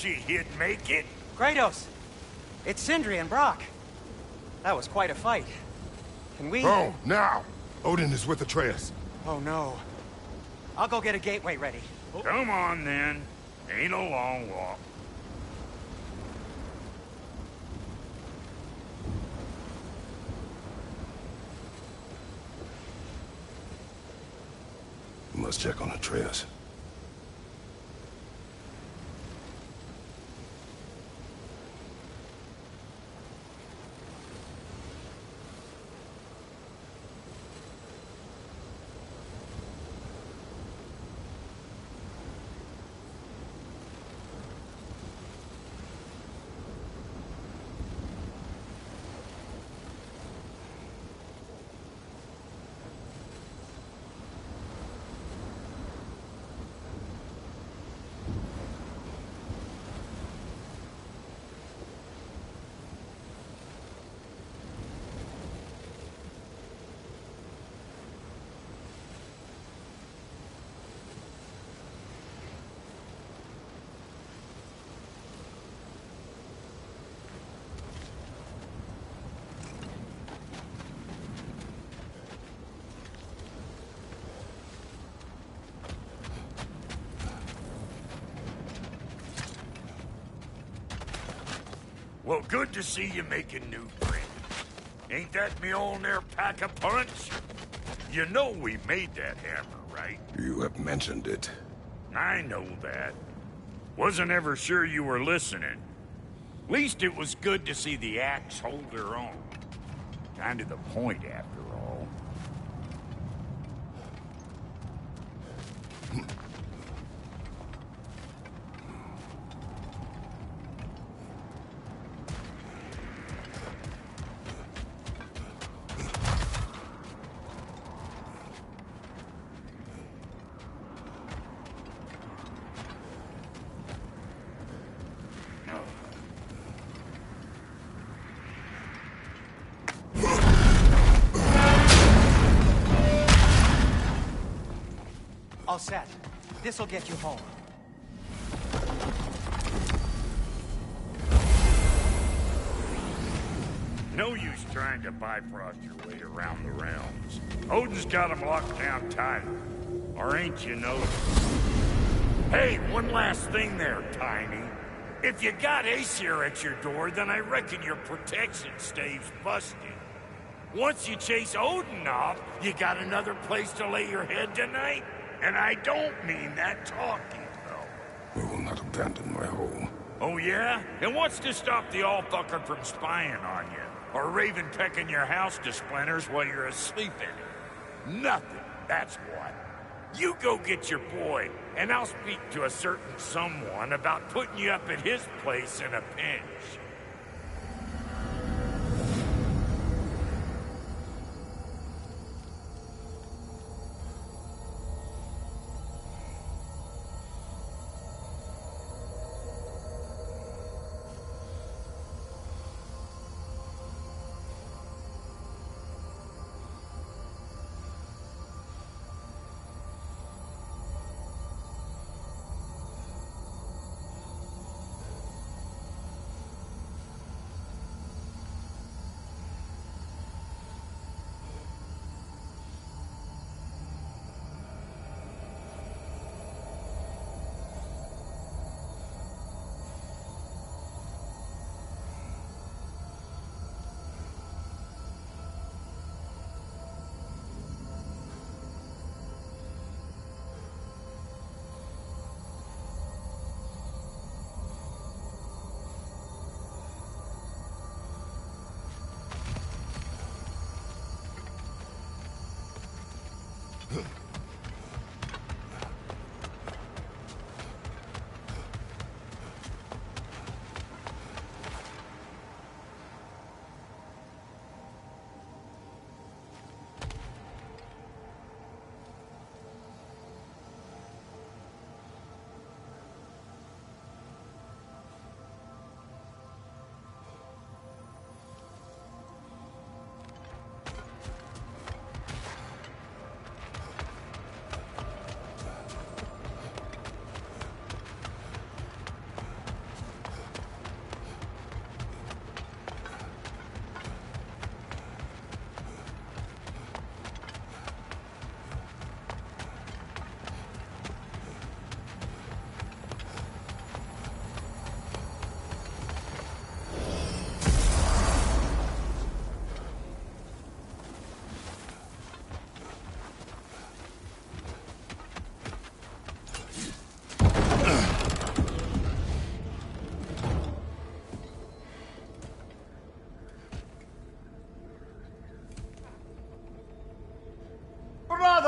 you he'd make it? Kratos! It's Sindri and Brock. That was quite a fight. Can we... Oh, now! Odin is with Atreus. Oh, no. I'll go get a gateway ready. Come on, then. Ain't a long walk. We must check on Atreus. Well, good to see you making new friends. Ain't that Mjolnir pack a punch? You know we made that hammer, right? You have mentioned it. I know that. Wasn't ever sure you were listening. Least it was good to see the axe hold her own. Kind of the point, after all. All set. This'll get you home. No use trying to bifrost your way around the realms. Odin's got them locked down tight. Or ain't you noticed? Hey, one last thing there, Tiny. If you got Aesir at your door, then I reckon your protection stave's busted. Once you chase Odin off, you got another place to lay your head tonight? And I don't mean that talking, though. We will not abandon my home. Oh, yeah? And what's to stop the all-fucker from spying on you? Or Raven pecking your house to splinters while you're asleep in it? Nothing, that's what. You go get your boy, and I'll speak to a certain someone about putting you up at his place in a pinch.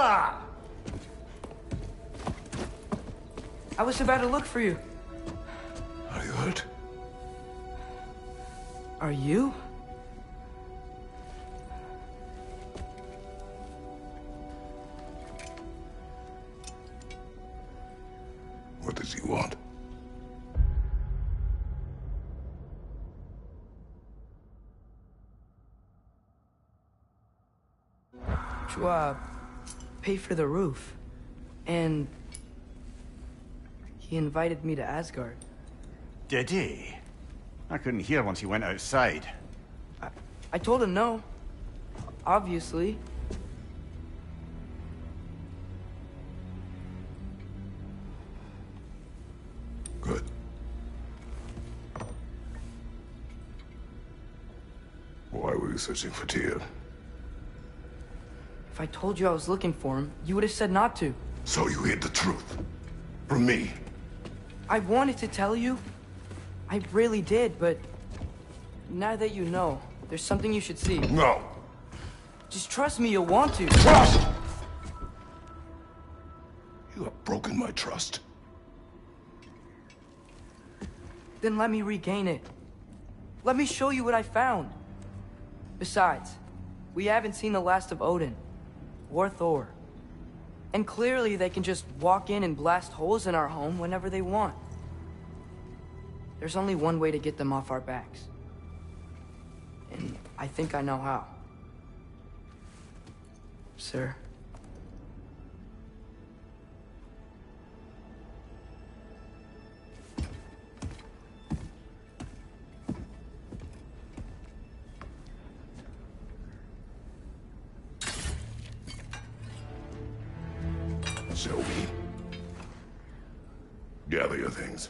brother! I was about to look for you. Are you hurt? Are you? What does he want? To, pay for the roof. And he invited me to Asgard. Did he? I couldn't hear once he went outside. I told him no. Obviously. Good. Why were you searching for Tyr? If I told you I was looking for him, you would have said not to. So you hid the truth. From me. I wanted to tell you. I really did, but now that you know, there's something you should see. No. Just trust me, you'll want to. Trust! You have broken my trust. Then let me regain it. Let me show you what I found. Besides, we haven't seen the last of Odin. Or Thor. And clearly they can just walk in and blast holes in our home whenever they want. There's only one way to get them off our backs. And I think I know how. Sir. Sylvie. Gather your things.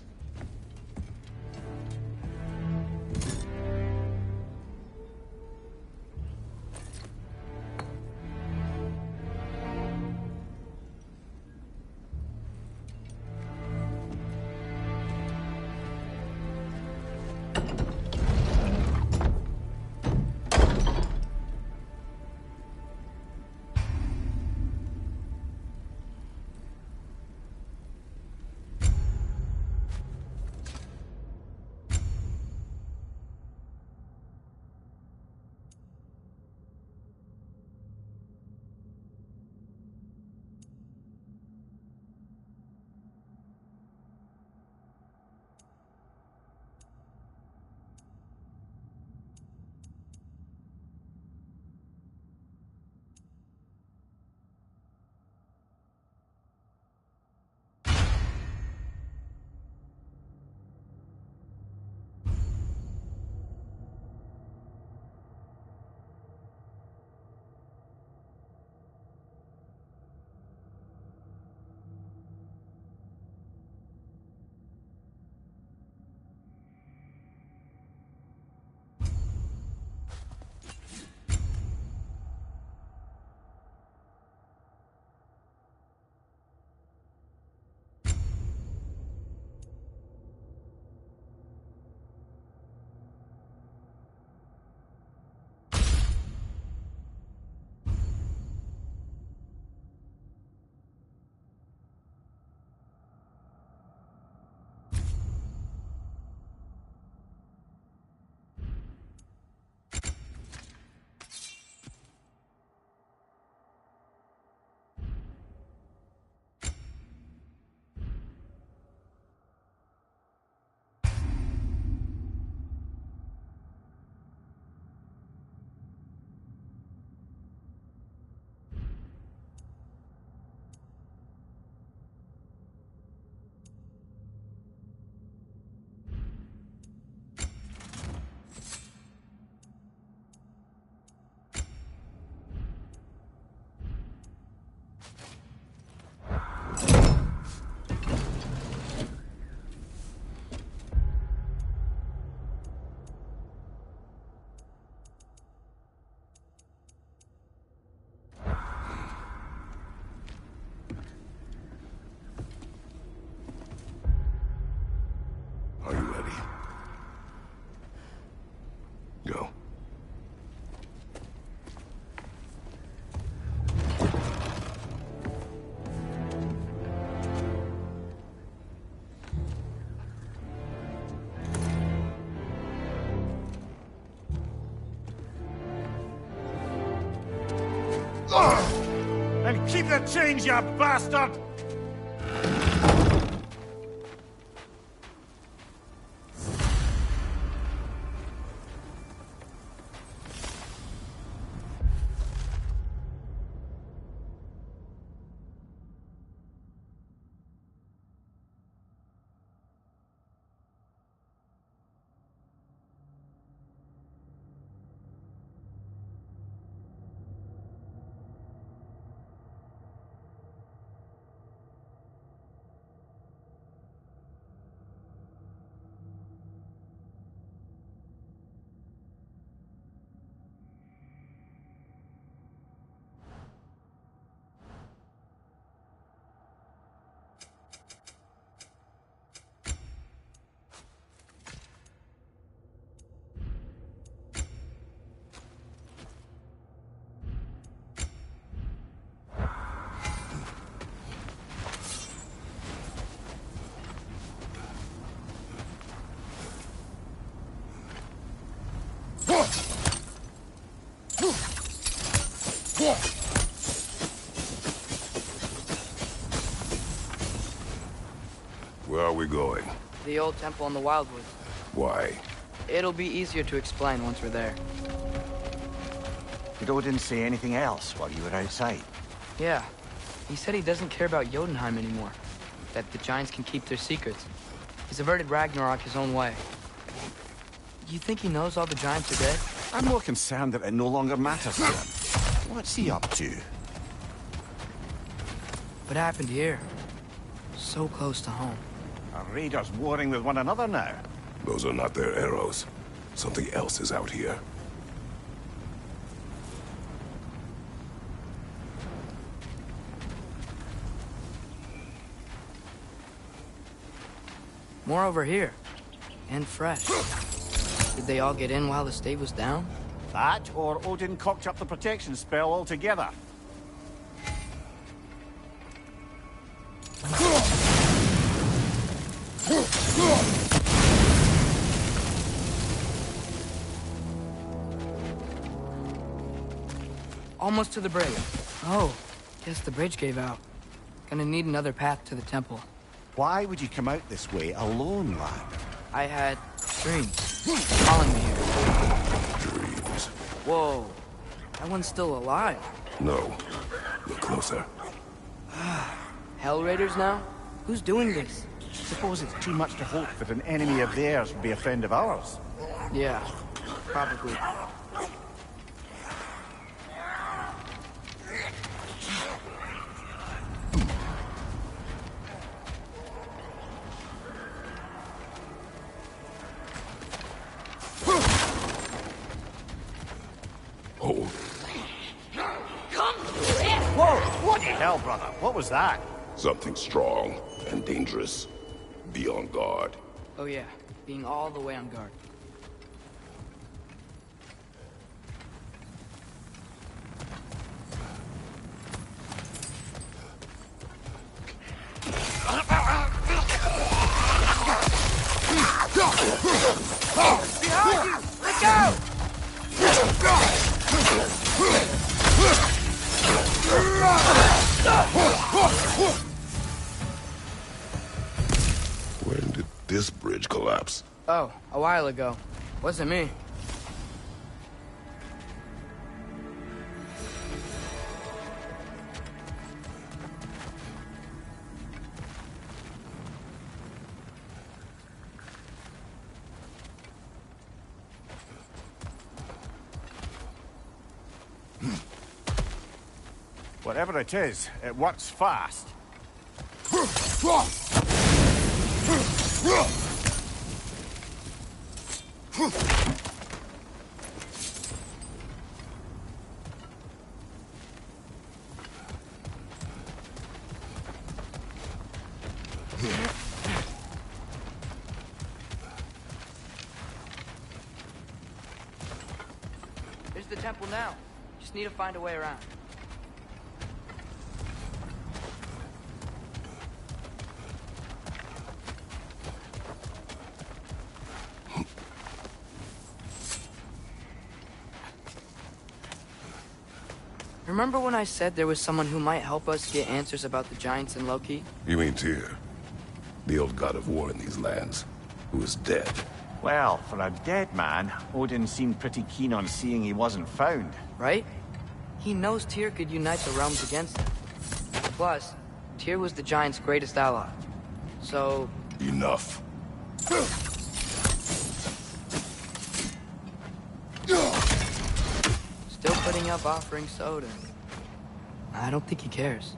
And keep the change, you bastard! Where are we going? The old temple in the Wildwoods. Why? It'll be easier to explain once we're there. Did Odin say anything else while you were outside? Yeah. He said he doesn't care about Jotunheim anymore. That the Giants can keep their secrets. He's averted Ragnarok his own way. You think he knows all the Giants are dead? I'm more concerned that it no longer matters to him. What's he up to? What happened here? So close to home. Are raiders warring with one another now? Those are not their arrows. Something else is out here. More over here. And fresh. Did they all get in while the stave was down? That, or Odin cocked up the protection spell altogether. Almost to the bridge. Oh, guess the bridge gave out. Gonna need another path to the temple. Why would you come out this way alone, lad? I had dreams calling me here. Dreams. Whoa, that one's still alive. No. Look closer. Hell Raiders now? Who's doing this? Suppose it's too much to hope that an enemy of theirs would be a friend of ours. Yeah, probably. Hold. Whoa! What the hell, brother? What was that? Something strong and dangerous. Be on guard. Oh yeah, being all the way on guard. Behind you! Let go! When did this bridge collapse? Oh, a while ago. Wasn't me. Whatever it is, it works fast. There's the temple now. Just need to find a way around. Remember when I said there was someone who might help us get answers about the giants in Loki? You mean Tyr? The old god of war in these lands, who is dead. Well, for a dead man, Odin seemed pretty keen on seeing he wasn't found. Right? He knows Tyr could unite the realms against him. Plus, Tyr was the giant's greatest ally. So... Enough. Still putting up offerings to Odin. I don't think he cares.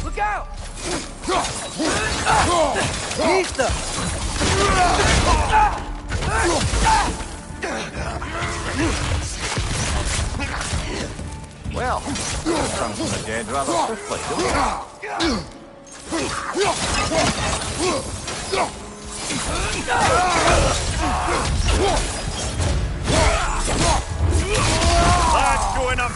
Look out! Nista! Well, comes from the dead rather swiftly, don't it? That's going up.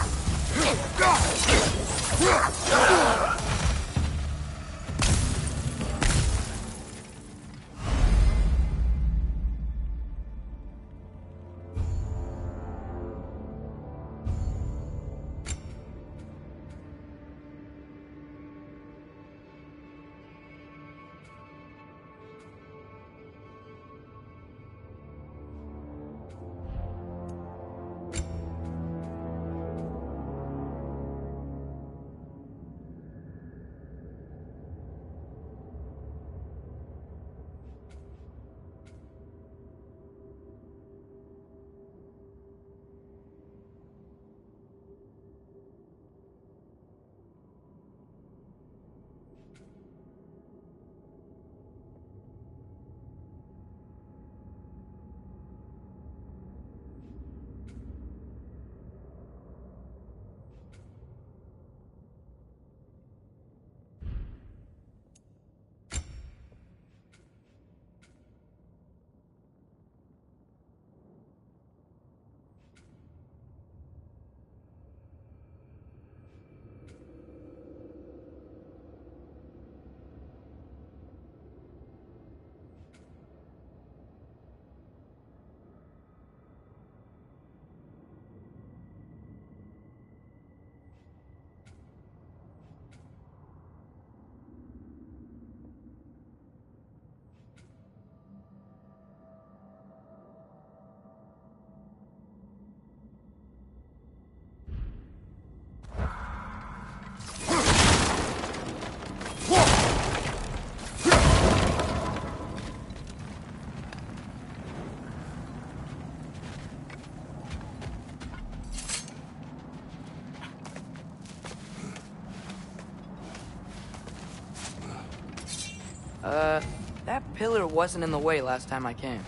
That pillar wasn't in the way last time I came.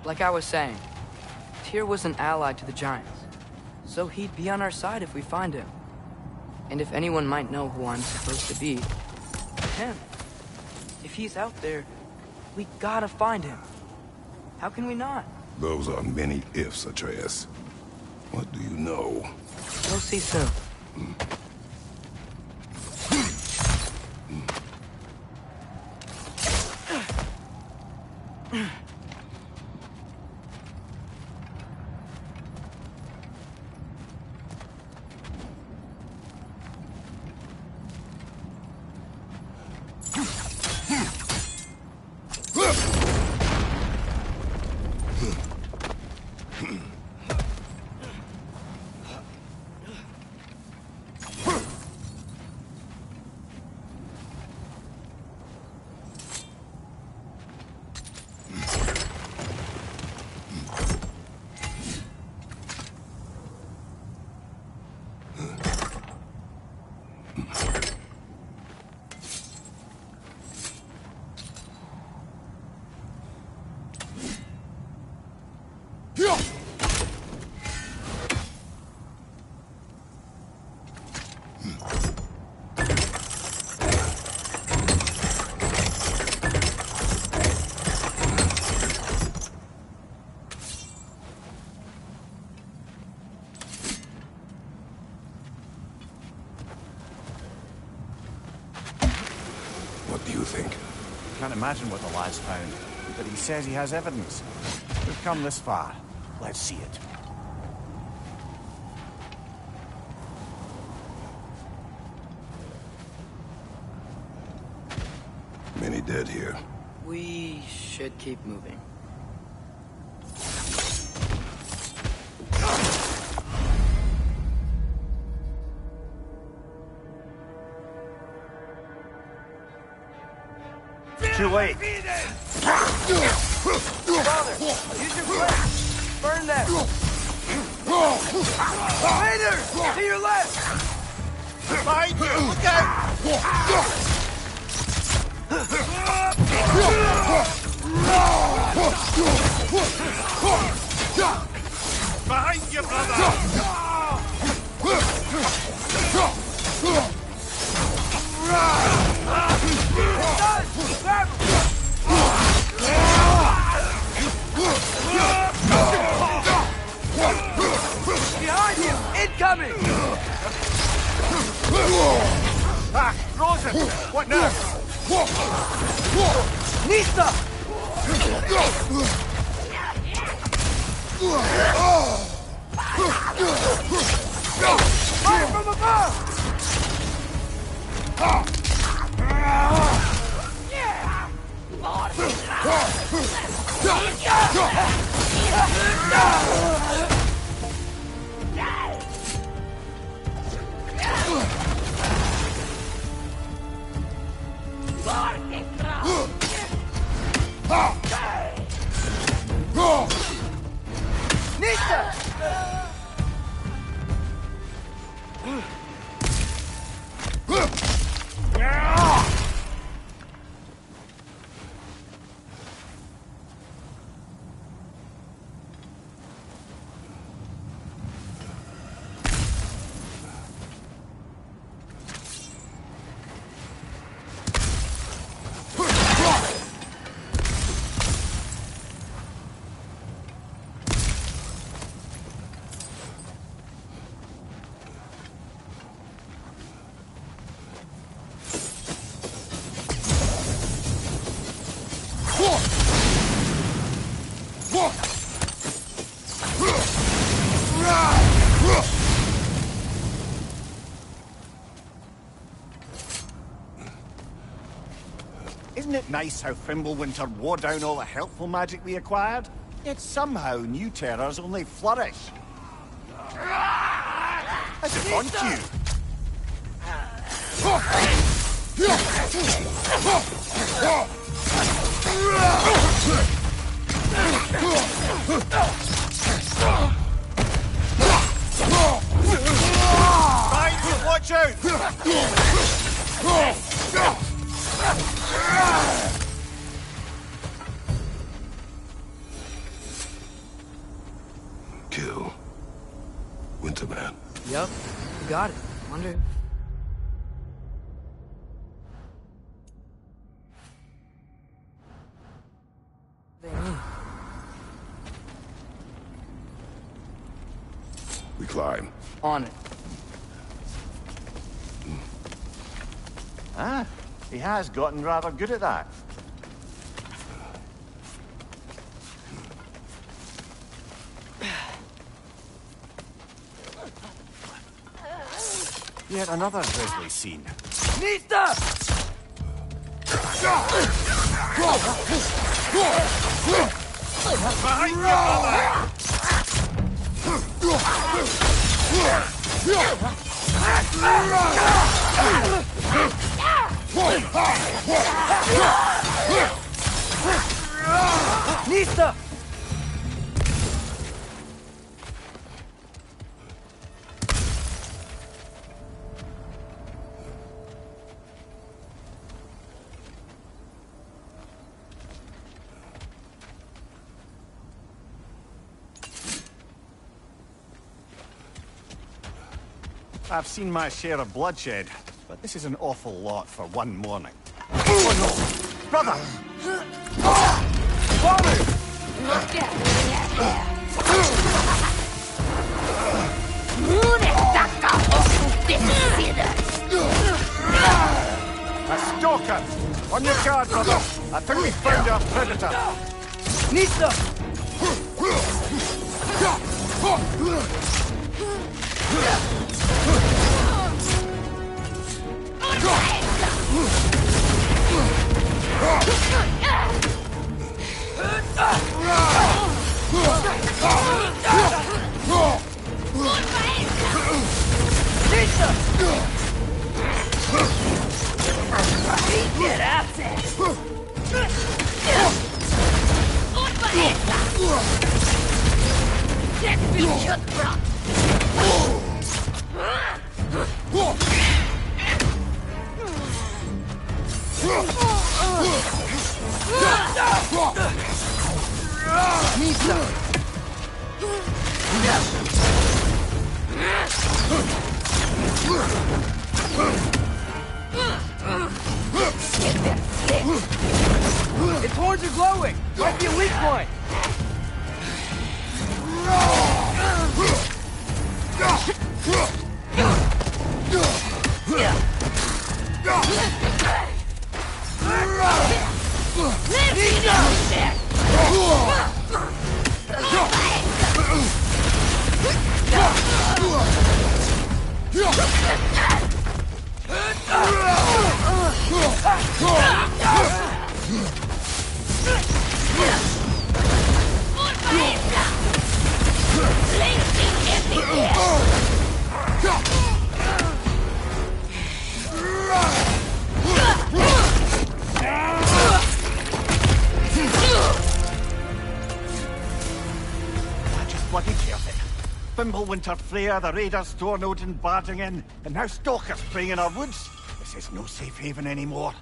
Like I was saying, Tyr was an ally to the giants, so he'd be on our side if we find him. And if anyone might know who I'm supposed to be, him. If he's out there, we gotta find him. How can we not? Those are many ifs, Atreus. What do you know? We'll see soon. do you think? Can't imagine what the lad's found, but he says he has evidence. We've come this far. Let's see it. Many dead here. We should keep moving. Too late. Father, use your blade. Burn them. Later! To your left! Behind you! Look out! Behind you, Behind you! Incoming! Ah, Rosen! What now? Nista! Fire from above! Nista! Isn't it nice how Fimbulwinter wore down all the helpful magic we acquired? Yet somehow new terrors only flourish. How's it gone to you? Watch out! Kill Winterman. Yup, you got it. Wonder... They mean. We climb. On it. Ah, he has gotten rather good at that. Yet another grisly scene. Nista! Behind you, brother! Nista! I've seen my share of bloodshed, but this is an awful lot for one morning. Oh no! Brother! Father! A stalker! On your guard, brother. I think we found our predator. Nista! Its horns are glowing! Might be a weak point! Bloody chaotic. Fimbulwinter Freya, the raiders, Stornodin barging in, and now stalkers preying in our woods. This is no safe haven anymore.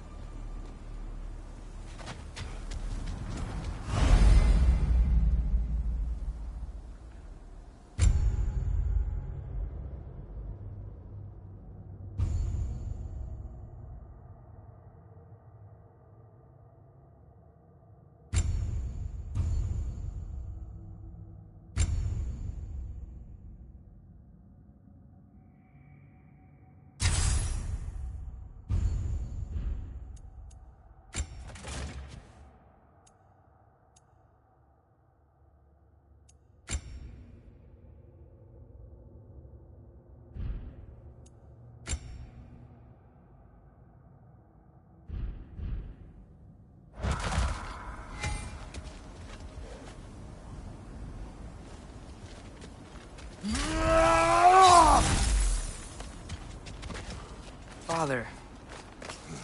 Father,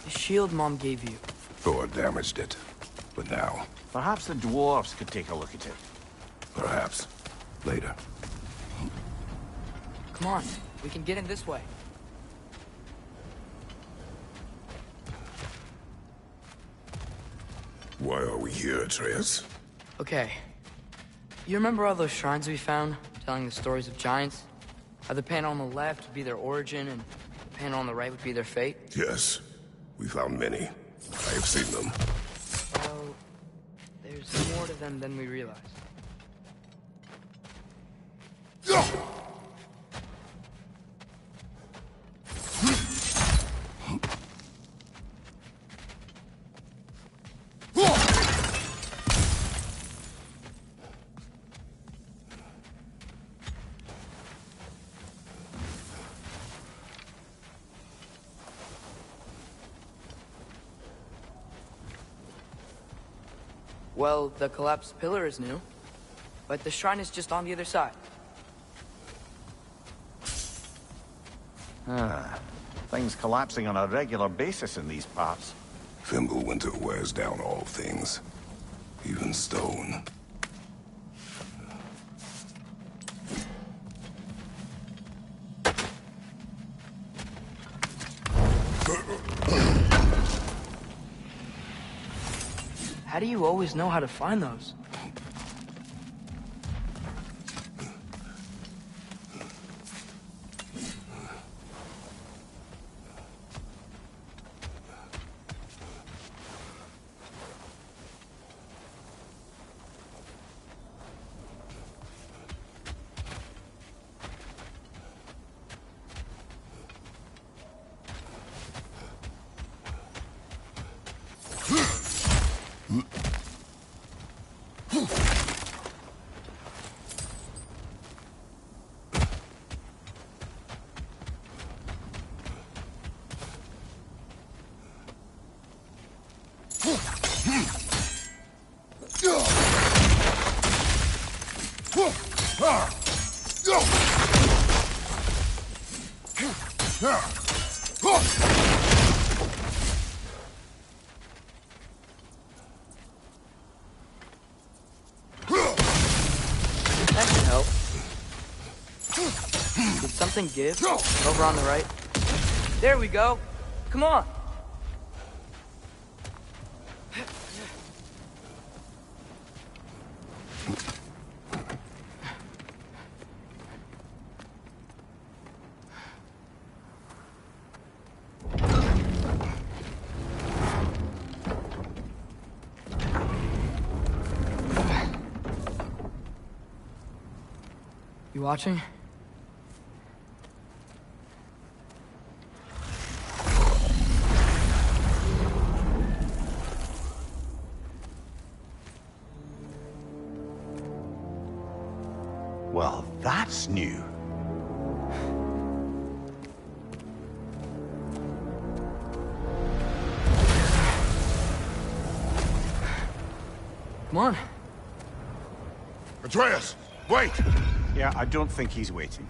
the shield Mom gave you. Thor damaged it. But now, Perhaps the dwarves could take a look at it. perhaps, later. Come on, we can get in this way. Why are we here, Atreus? Okay. You remember all those shrines we found, telling the stories of giants? How the panel on the left would be their origin, and the panel on the right would be their fate? Yes, we found many. I have seen them. Well, there's more to them than we realize. Well, the collapsed pillar is new, but the shrine is just on the other side. Things collapsing on a regular basis in these parts. Fimbulwinter wears down all things, even stone. How do you always know how to find those? That should help. Did something give? Over on the right. There we go. Come on. You watching? Well, that's new. Come on. Atreus, wait! Yeah, I don't think he's waiting.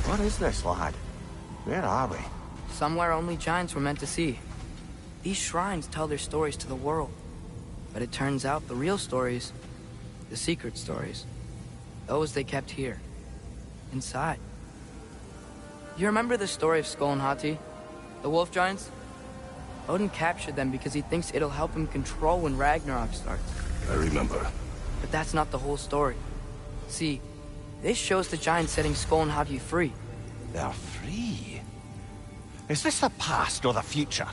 What is this, lad? Where are we? Somewhere only giants were meant to see. These shrines tell their stories to the world. But it turns out the real stories, the secret stories, those they kept here, inside. You remember the story of Skull and Hati? The wolf giants? Odin captured them because he thinks it'll help him control when Ragnarok starts. I remember. But that's not the whole story. See, this shows the giants setting Skull and Hati free. They're free. Is this the past or the future?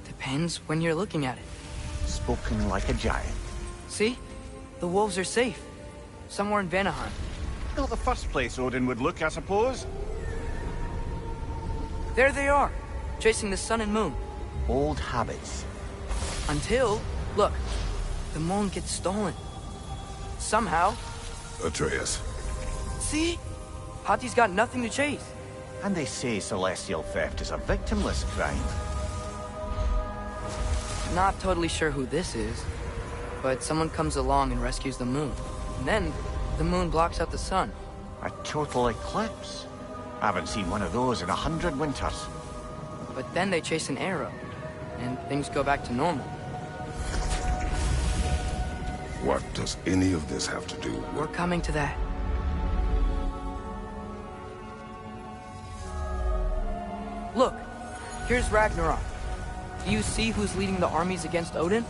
Depends when you're looking at it. Spoken like a giant. See? The wolves are safe. Somewhere in Vanaheim. Not the first place Odin would look, I suppose. There they are, chasing the sun and moon. Old habits. Until, look, the moon gets stolen. Somehow. Atreus. See? Hati's got nothing to chase. And they say celestial theft is a victimless crime. Not totally sure who this is, but someone comes along and rescues the moon. And then, the moon blocks out the sun. A total eclipse. I haven't seen one of those in 100 winters. But then they chase an arrow, and things go back to normal. What does any of this have to do with... We're coming to that. Look, here's Ragnarok. Do you see who's leading the armies against Odin?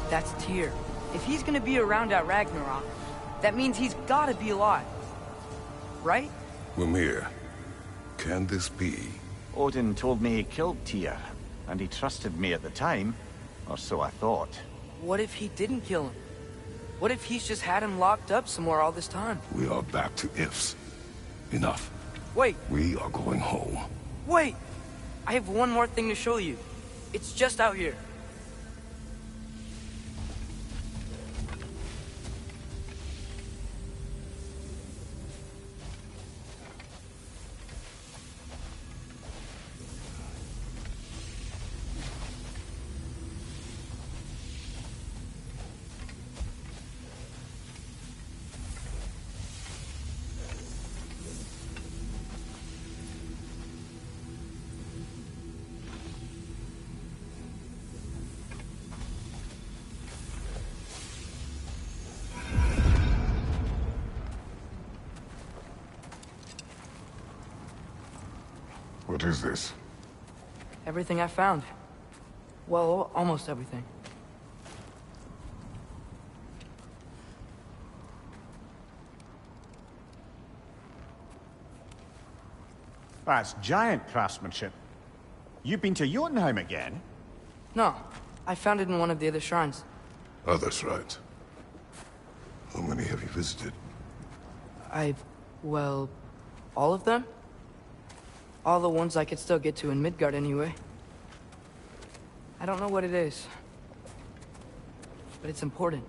That's Tyr. If he's gonna be around at Ragnarok, that means he's gotta be alive. Right? Mimir, can this be? Odin told me he killed Tyr, and he trusted me at the time, or so I thought. What if he didn't kill him? What if he's just had him locked up somewhere all this time? We are back to ifs. Enough. Wait, We are going home. wait! I have one more thing to show you. It's just out here. What is this? Everything I found. Well, almost everything. That's giant craftsmanship. You've been to Jotunheim again? No, I found it in one of the other shrines. Others, right? How many have you visited? Well, all of them? All the ones I could still get to in Midgard anyway. I don't know what it is. But it's important.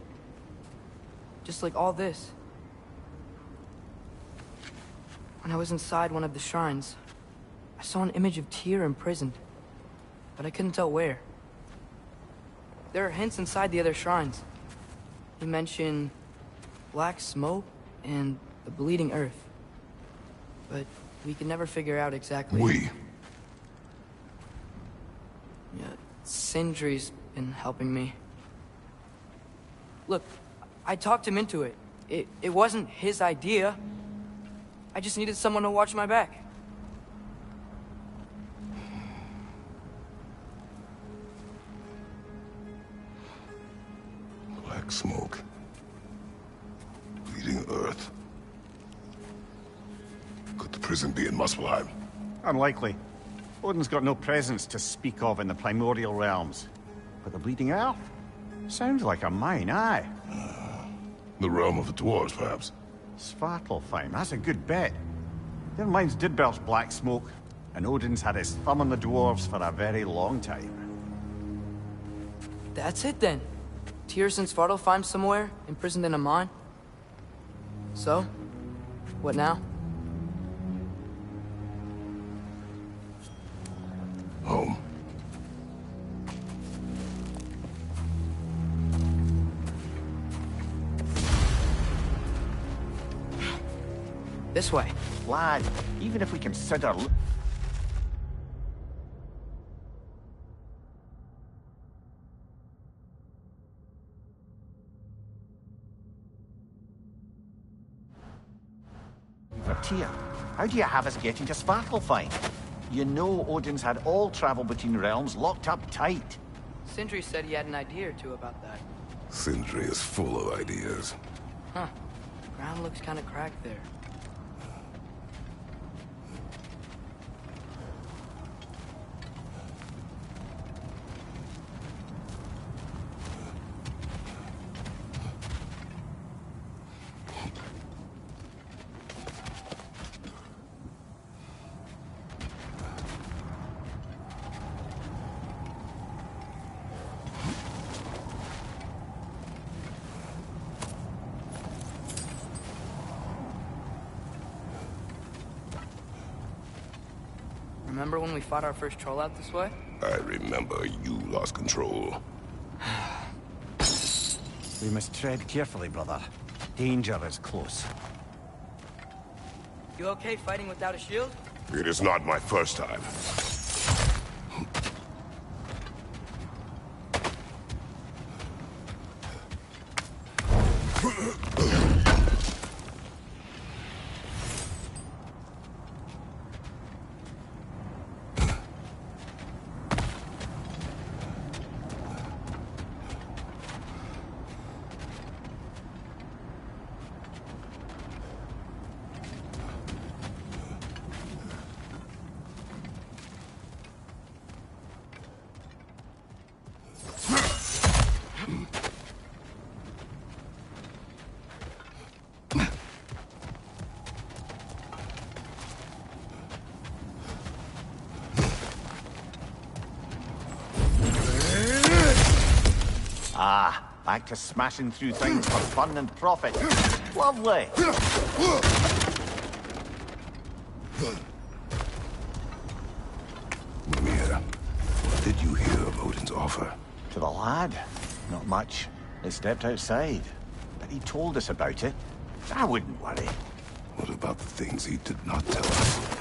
Just like all this. When I was inside one of the shrines, I saw an image of Tyr imprisoned, but I couldn't tell where. There are hints inside the other shrines. He mentioned black smoke and the bleeding earth. But we could never figure out exactly... Yeah, Sindri's been helping me. Look, I talked him into it. It wasn't his idea. I just needed someone to watch my back. Black smoke. Bleeding earth. Could the prison be in Muspelheim? Unlikely. Odin's got no presence to speak of in the primordial realms. But the bleeding earth? Sounds like a mine, aye. The realm of the dwarves, perhaps? Svartalfheim, that's a good bet. Their mines did belch black smoke, and Odin's had his thumb on the dwarves for a very long time. That's it then. Tyr's in Svartalfheim somewhere, imprisoned in a mine. So, what now? Home. This way. Lad, even if we consider... Tyr, how do you have us getting to Svartalfheim? You know Odin's had all travel between realms locked up tight. Sindri said he had an idea or two about that. Sindri is full of ideas. Huh. Ground looks kind of cracked there. Remember when we fought our first troll out this way? I remember you lost control. We must tread carefully, brother. Danger is close. You okay fighting without a shield? It is not my first time. Ah, back to smashing through things for fun and profit. Lovely. Mimir, what did you hear of Odin's offer? To the lad? Not much. They stepped outside. But he told us about it. I wouldn't worry. What about the things he did not tell us?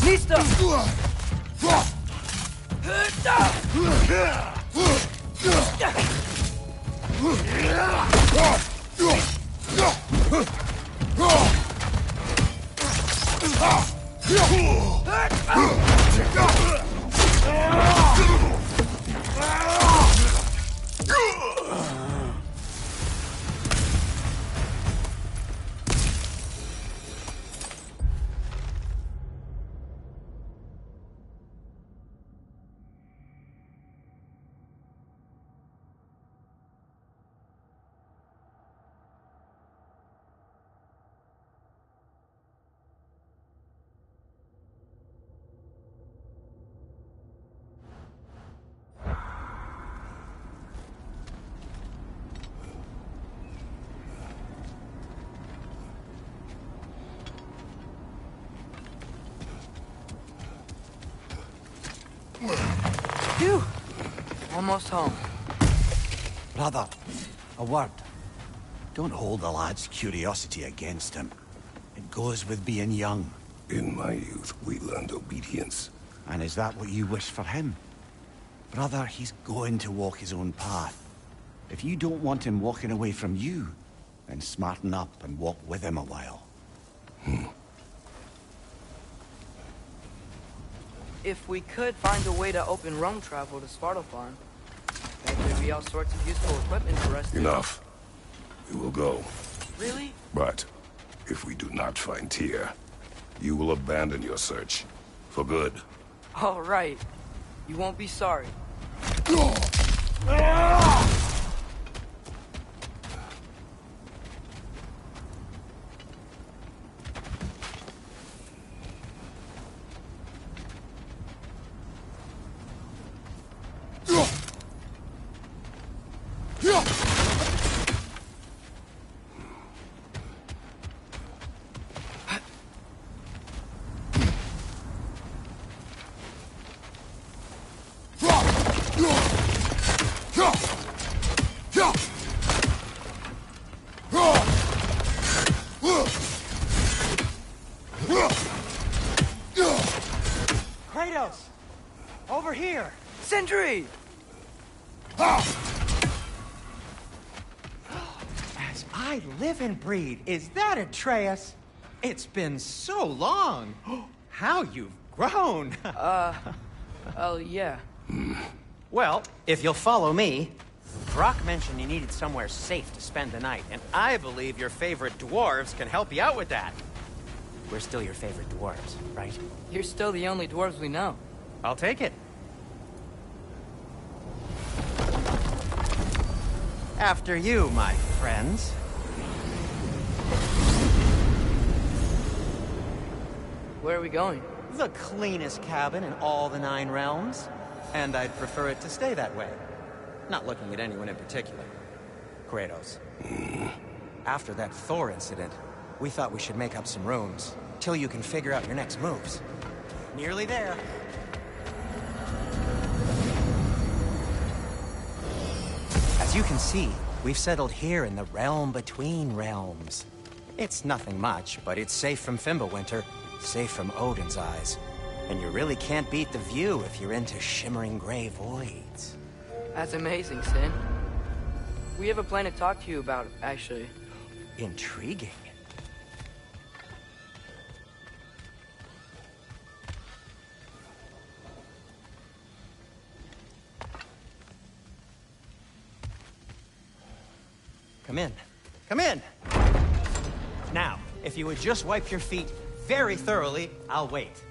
Nista! Phew! Almost home. Brother, a word. Don't hold the lad's curiosity against him. It goes with being young. In my youth, we learned obedience. And is that what you wish for him? Brother, he's going to walk his own path. If you don't want him walking away from you, then smarten up and walk with him a while. If we could find a way to open realm travel to Svartalfheim, there could be all sorts of useful equipment for us to... Enough. We will go. Really? But if we do not find Tyr, you will abandon your search. For good. All right. You won't be sorry. Kratos! Over here! Sindri! As I live and breathe, is that Atreus? It's been so long. How you've grown. Oh, yeah. Well, if you'll follow me, Brock mentioned you needed somewhere safe to spend the night, and I believe your favorite dwarves can help you out with that. We're still your favorite dwarves, right? You're still the only dwarves we know. I'll take it. After you, my friends. Where are we going? The cleanest cabin in all the 9 realms. And I'd prefer it to stay that way. Not looking at anyone in particular. Kratos. After that Thor incident, we thought we should make up some rooms, till you can figure out your next moves. Nearly there. As you can see, we've settled here in the realm between realms. It's nothing much, but it's safe from Fimbulwinter, safe from Odin's eyes. And you really can't beat the view if you're into shimmering gray voids. That's amazing, Sin. We have a plan to talk to you about, actually. Intriguing. Come in. Come in! Now, if you would just wipe your feet very thoroughly, I'll wait.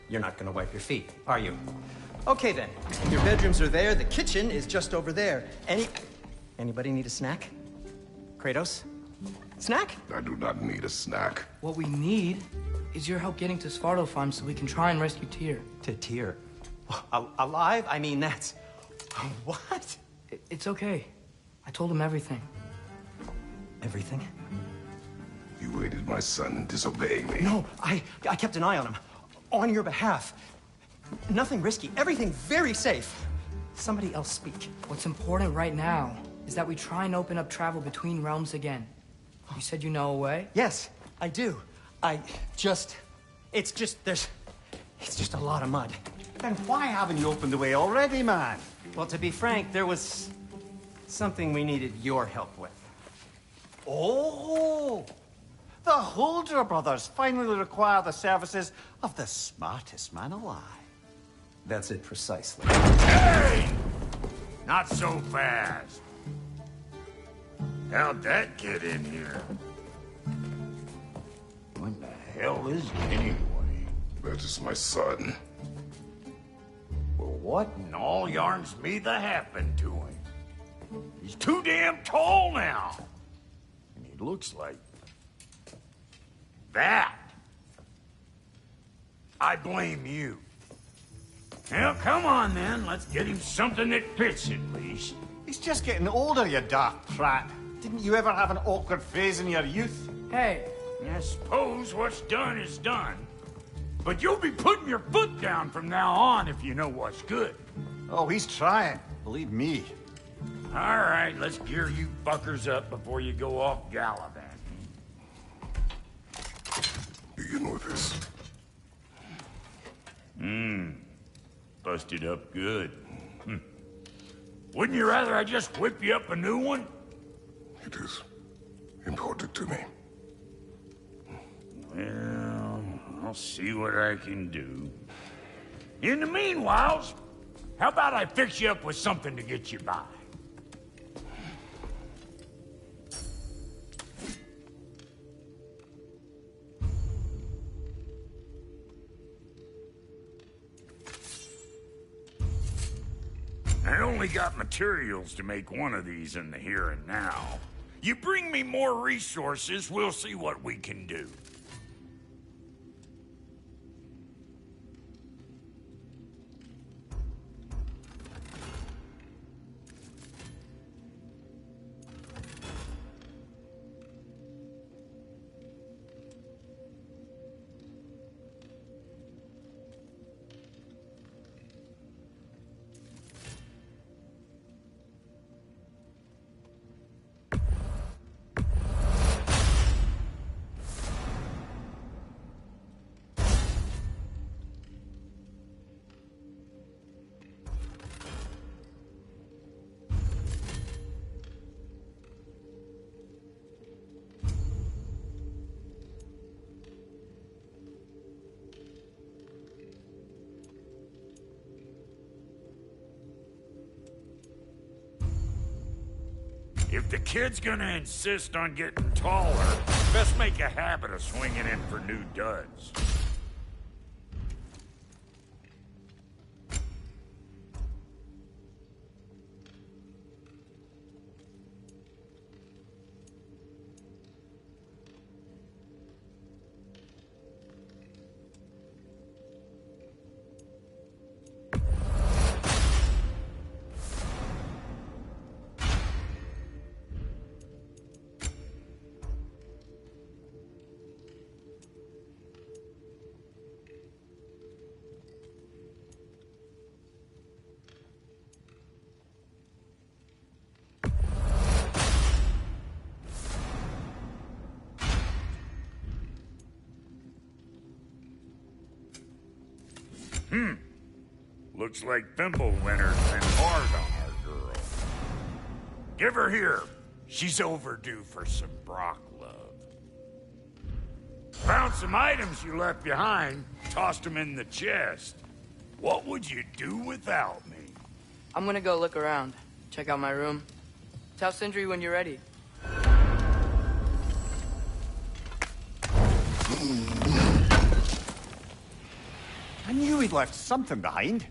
You're not gonna wipe your feet, are you? Okay then. Your bedrooms are there, the kitchen is just over there. Anybody need a snack? Kratos? Snack? I do not need a snack. What we need is your help getting to Svartalfheim so we can try and rescue Tyr. To Tyr. Alive? I mean, that's... What? It's okay. I told him everything. Everything? You aided my son in disobeying me. No, I kept an eye on him. On your behalf. Nothing risky. Everything very safe. Somebody else speak. What's important right now is that we try and open up travel between realms again. You said you know a way? Yes, I do. I just It's just a lot of mud. Then why haven't you opened the way already, man? Well, to be frank, there was something we needed your help with. Oh! The Holder brothers finally require the services of the smartest man alive. That's it precisely. Hey! Not so fast. How'd that get in here? What the hell is it anyway? That is my son. Well, what in all yarns me the happened to him? He's too damn tall now. And he looks like... that. I blame you. Well, come on then. Let's get him something that fits at least. He's just getting older, you dark prat. Didn't you ever have an awkward phase in your youth? Hey, I suppose what's done is done. But you'll be putting your foot down from now on if you know what's good. Oh, he's trying. Believe me. All right, let's gear you fuckers up before you go off gallivanting. Do you know this? Busted up good. Wouldn't you rather I just whip you up a new one? It is important to me. Well, I'll see what I can do. In the meanwhile, how about I fix you up with something to get you by? I only got materials to make one of these in the here and now. You bring me more resources, we'll see what we can do. If the kid's gonna insist on getting taller, best make a habit of swinging in for new duds. Looks like Pimple Winter's been hard on our girl. Give her here. She's overdue for some Brock love. Found some items you left behind, tossed them in the chest. What would you do without me? I'm gonna go look around. Check out my room. Tell Sindri when you're ready. I knew he'd left something behind.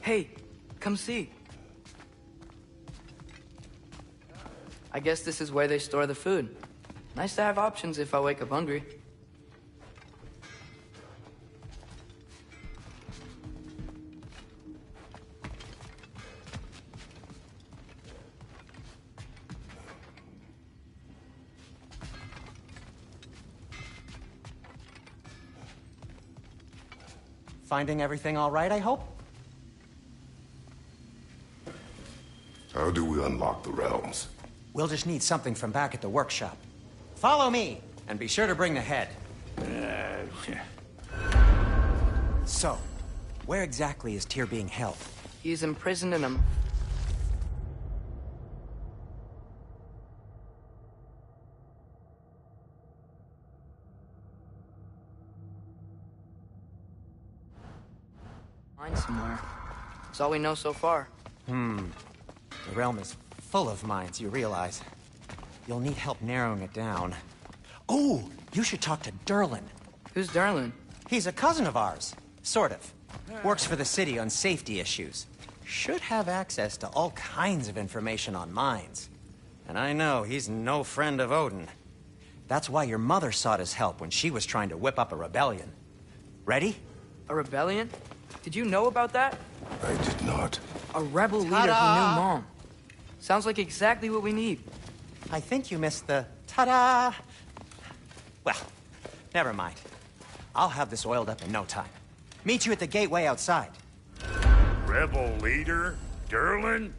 Hey, come see. I guess this is where they store the food. Nice to have options if I wake up hungry. Finding everything all right, I hope? How do we unlock the realms? We'll just need something from back at the workshop. Follow me, and be sure to bring the head. So, where exactly is Tyr being held? He's imprisoned in him. Mine somewhere. That's all we know so far. The realm is full of mines, you realize. You'll need help narrowing it down. Oh, you should talk to Derlin. Who's Darlin? He's a cousin of ours. Sort of. Works for the city on safety issues. Should have access to all kinds of information on mines. And I know he's no friend of Odin. That's why your mother sought his help when she was trying to whip up a rebellion. Ready? A rebellion? Did you know about that? I did not. A rebel leader who knew Mom. Sounds like exactly what we need. I think you missed the ta-da. Well, never mind. I'll have this oiled up in no time. Meet you at the gateway outside. Rebel leader? Derlin?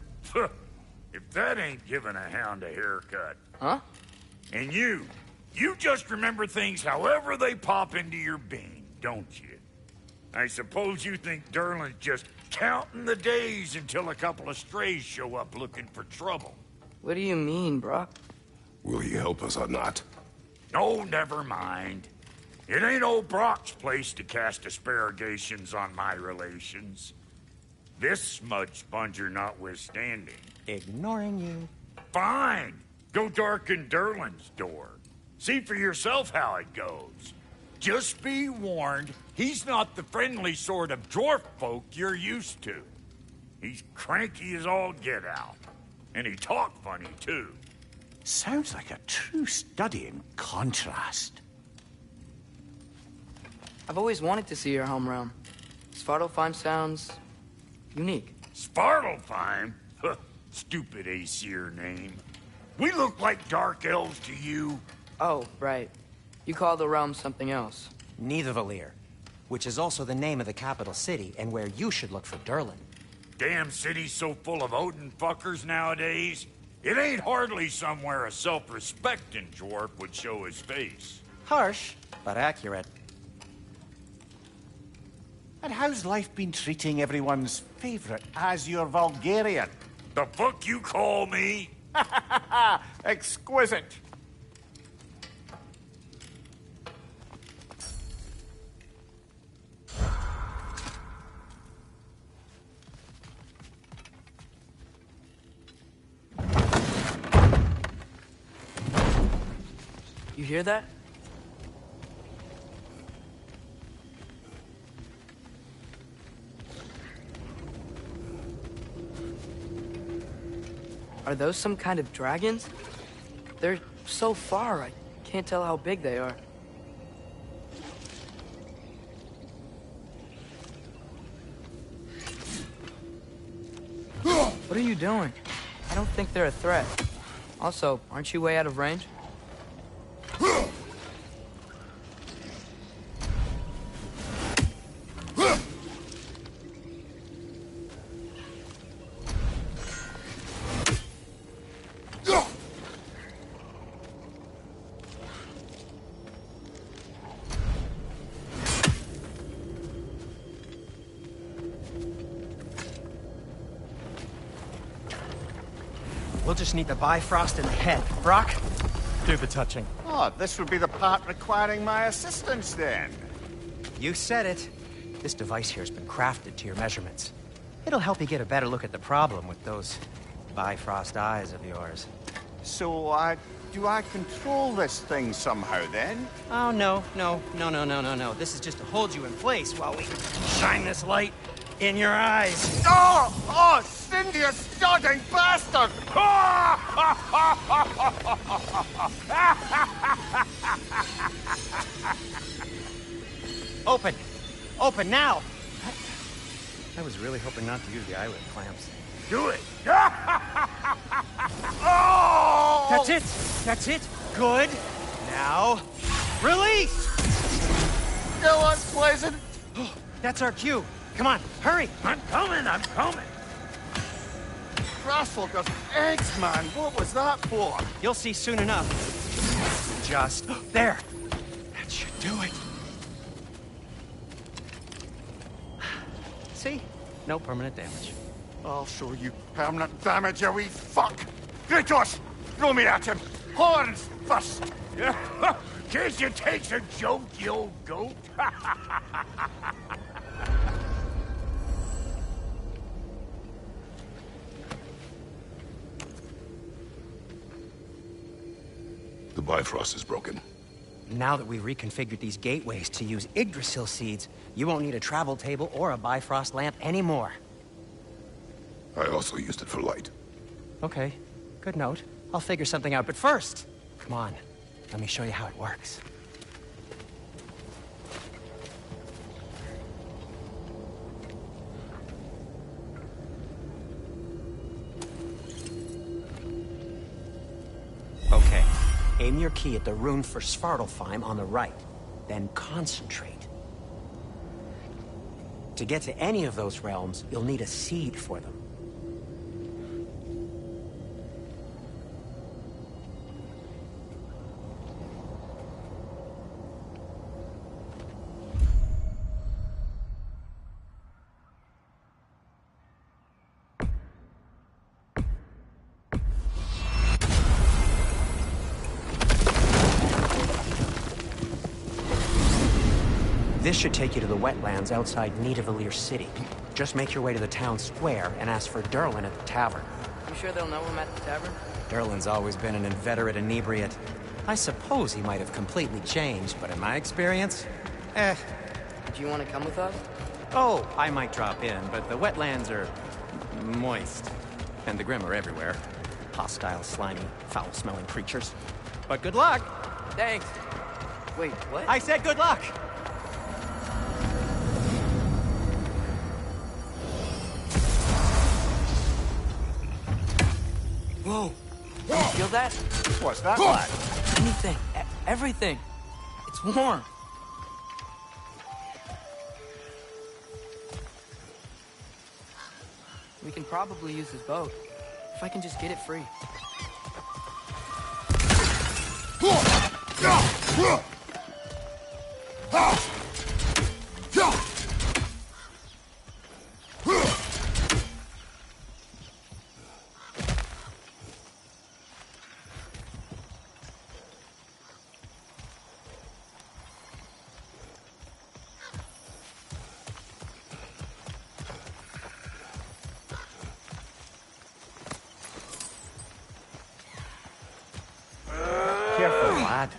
If that ain't giving a hound a haircut. Huh? And you just remember things however they pop into your bean, don't you? I suppose you think Derlin's just counting the days until a couple of strays show up looking for trouble. What do you mean, Brock? Will he help us or not? No, never mind. It ain't old Brock's place to cast asparagations on my relations. This smudge sponger notwithstanding. Ignoring you. Fine. Go darken Derlin's door. See for yourself how it goes. Just be warned, he's not the friendly sort of dwarf folk you're used to. He's cranky as all get out. And he talk funny, too. Sounds like a true study in contrast. I've always wanted to see your home realm. Svartalfheim sounds unique. Svartalfheim? Huh, stupid Aesir name. We look like dark elves to you. Oh, right. You call the realm something else. Nidavellir, which is also the name of the capital city and where you should look for Derlin. Damn city's so full of Odin fuckers nowadays. It ain't hardly somewhere a self-respecting dwarf would show his face. Harsh, but accurate. And how's life been treating everyone's favorite Azure Vulgarian? The fuck you call me? Exquisite. You hear that? Are those some kind of dragons? They're so far, I can't tell how big they are. What are you doing? I don't think they're a threat. Also, aren't you way out of range? We'll just need the Bifrost in the head. Brock, do the touching. Oh, this would be the part requiring my assistance then. You said it. This device here has been crafted to your measurements. It'll help you get a better look at the problem with those Bifrost eyes of yours. So, do I control this thing somehow then? Oh, no. This is just to hold you in place while we shine this light in your eyes. Oh, Cindy, you starting bastard! Open now! I was really hoping not to use the eyelid clamps. Do it. That's it. Good. Now, release! Go on, Pleasant. That's our cue. Come on, hurry! I'm coming, I'm coming! Grassfuckers, eggs, man! What was that for? You'll see soon enough. Just... there! That should do it. See? No permanent damage. I'll show you permanent damage, you wee fuck! Kratos! Throw me at him! Horns first! Case you takes a joke, you old goat. The Bifrost is broken. Now that we've reconfigured these gateways to use Yggdrasil seeds, you won't need a travel table or a Bifrost lamp anymore. I also used it for light. Okay, good note. I'll figure something out, but first, come on, let me show you how it works. Okay, aim your key at the rune for Svartalfheim on the right, then concentrate. To get to any of those realms, you'll need a seed for them. This should take you to the wetlands outside Nidavellir City. Just make your way to the town square and ask for Durlin at the tavern. You sure they'll know him at the tavern? Durlin's always been an inveterate inebriate. I suppose he might have completely changed, but in my experience, Do you want to come with us? Oh, I might drop in, but the wetlands are moist. And the Grim are everywhere. Hostile, slimy, foul-smelling creatures. But good luck! Thanks. Wait, what? I said good luck! Whoa! You feel that? What's that, lad? Anything. Everything. It's warm. We can probably use this boat. If I can just get it free. Careful, lad.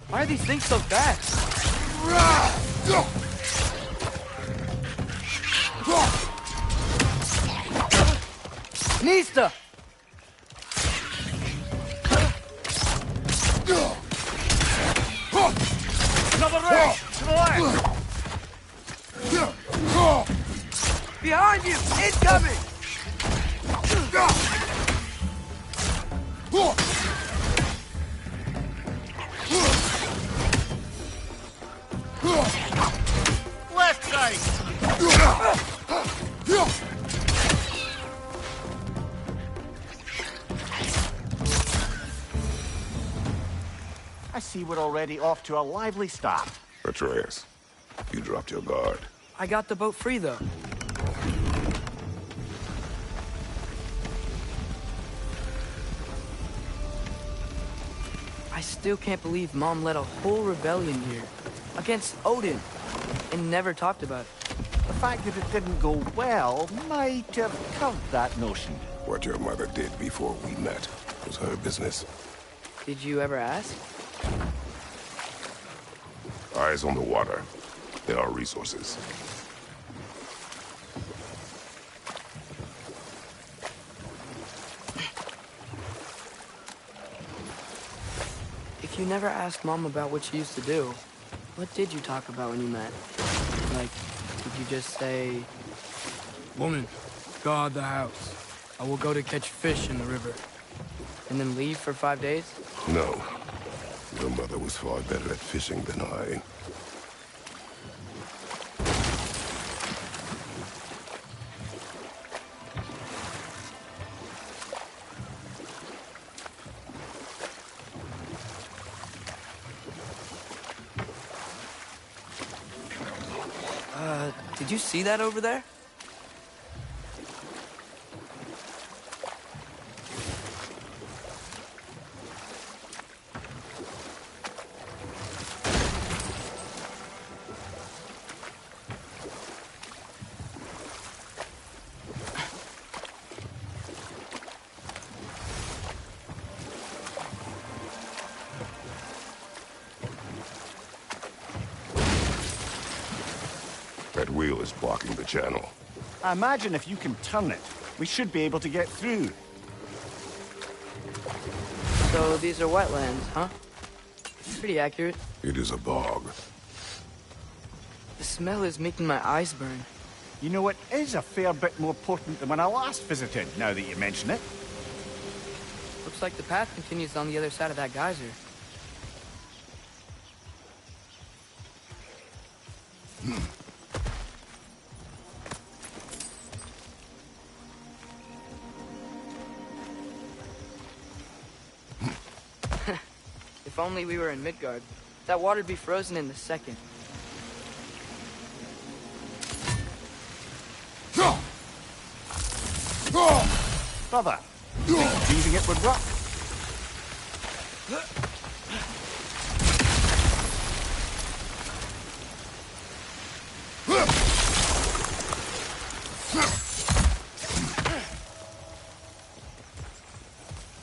Why are these things so fast? Nista! Another ray! To the left! Behind you! Incoming! Left side! I see we're already off to a lively start. Atreus, you dropped your guard. I got the boat free, though. I still can't believe Mom led a whole rebellion here. Against Odin. And never talked about it. The fact that it didn't go well might have covered that notion. What your mother did before we met was her business. Did you ever ask? Eyes on the water. There are resources. If you never asked Mom about what she used to do, what did you talk about when you met? Like, did you just say... Woman, guard the house. I will go to catch fish in the river. And then leave for 5 days? No. Your mother was far better at fishing than I. Did you see that over there? That wheel is blocking the channel. I imagine if you can turn it, we should be able to get through. So these are wetlands, huh? Pretty accurate. It is a bog. The smell is making my eyes burn. You know, it is a fair bit more potent than when I last visited, now that you mention it. Looks like the path continues on the other side of that geyser. If only we were in Midgard. That water'd be frozen in a second. Brother, you think freezing it would work?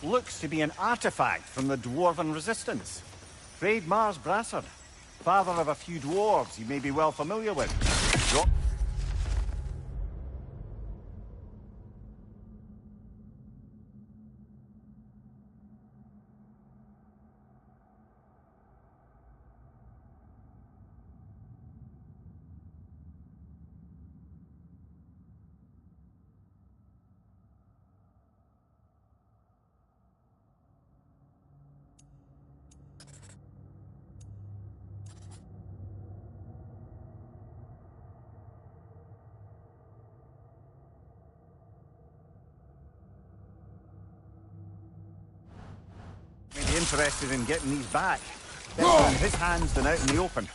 Looks to be an artifact from the Dwarven Resistance. Freyd Mars Brassard, father of a few dwarves you may be well familiar with. Drop Maybe interested in getting these back. Better in his hands than out in the open.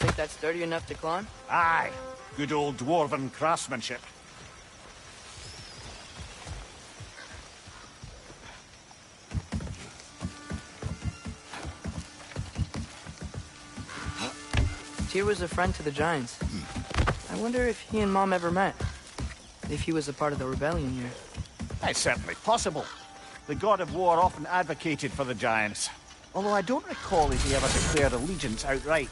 Think that's sturdy enough to climb? Aye, good old Dwarven craftsmanship. Tyr was a friend to the Giants. I wonder if he and Mom ever met. If he was a part of the rebellion here. It's certainly possible. The god of war often advocated for the Giants. Although I don't recall if he ever declared allegiance outright.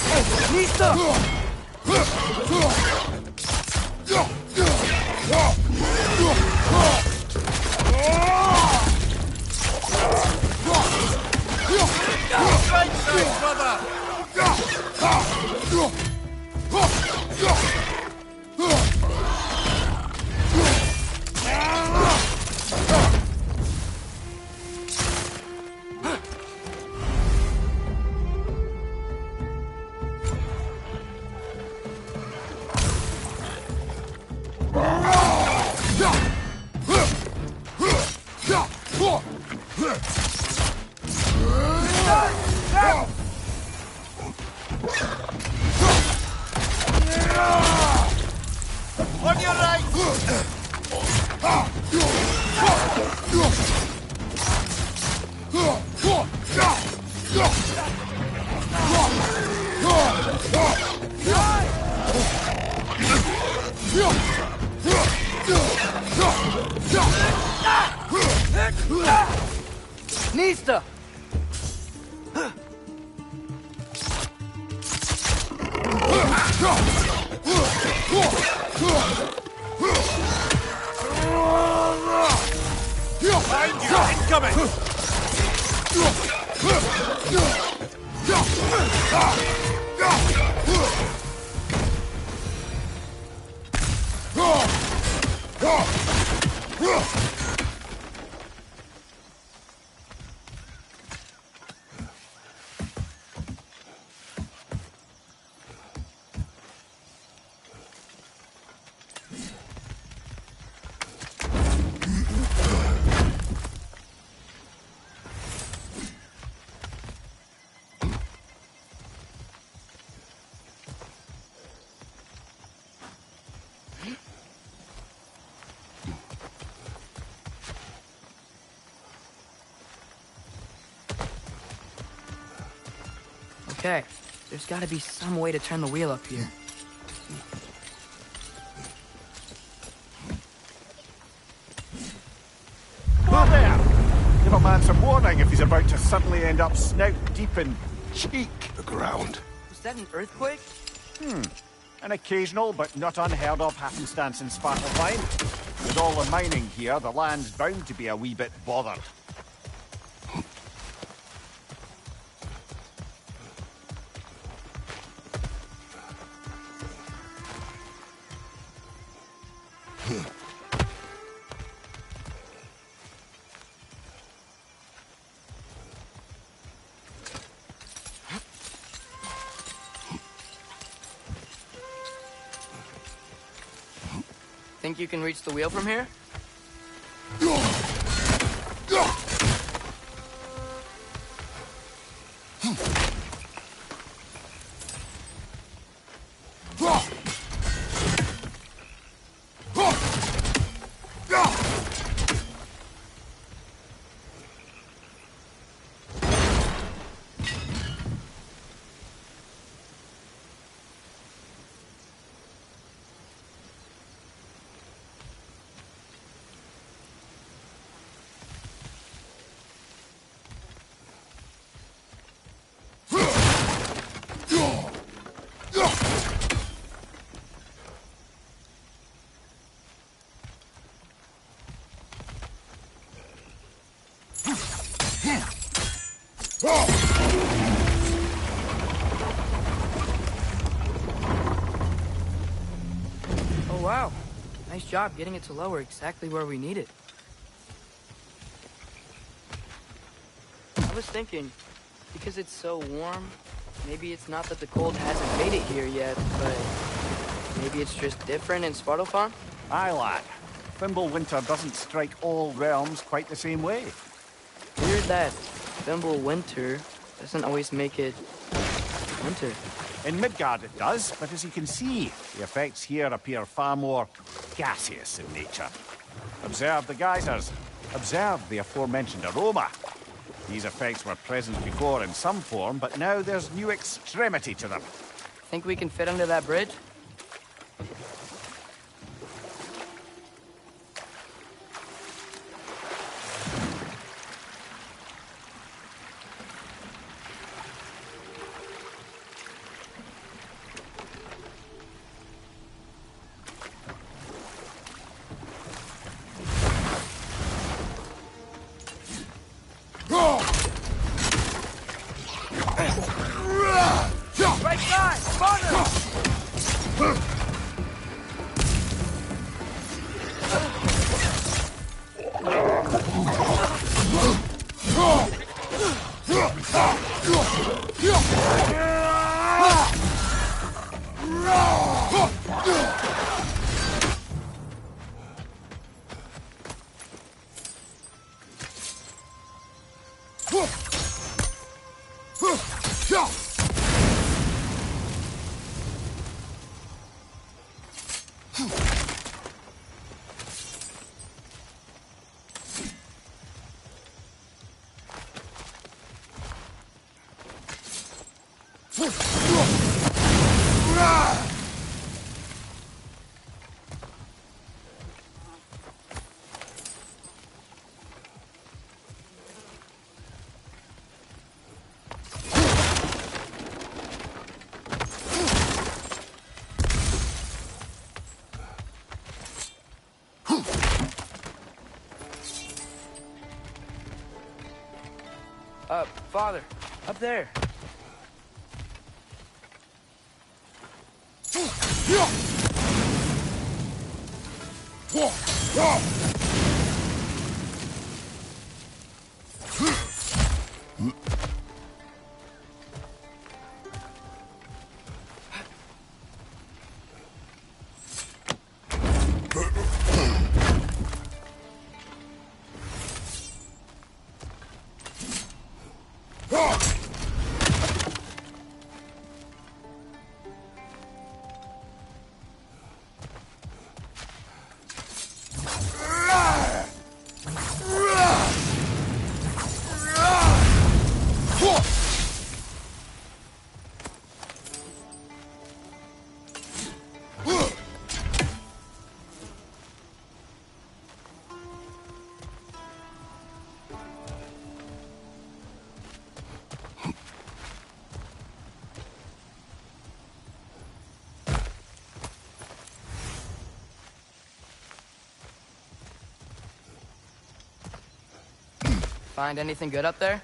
Nista! Right side, brother! On your right! Nista! Behind you! Incoming! Okay, there's gotta be some way to turn the wheel up here. Who there? Give a man some warning if he's about to suddenly end up snout deep in cheek. The ground. Was that an earthquake? An occasional but not unheard of happenstance in Svartalfheim. With all the mining here, the land's bound to be a wee bit bothered. Think you can reach the wheel from here? Oh wow, nice job getting it to lower exactly where we need it. I was thinking, because it's so warm, maybe it's not that the cold hasn't made it here yet, but maybe it's just different in Svartalfheim? Aye, lad. Winter doesn't strike all realms quite the same way. Weird that Winter doesn't always make it winter. In Midgard it does, but as you can see, the effects here appear far more gaseous in nature. Observe the geysers. Observe the aforementioned aroma. These effects were present before in some form, but now there's new extremity to them. Think we can fit under that bridge? Father, up there. Find anything good up there?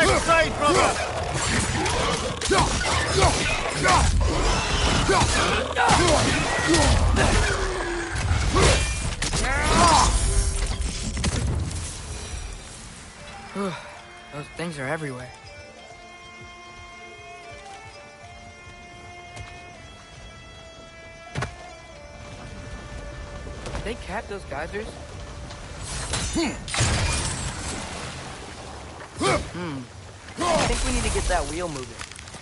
Left side, brother! Those things are everywhere. Did they cap those geysers? I think we need to get that wheel moving,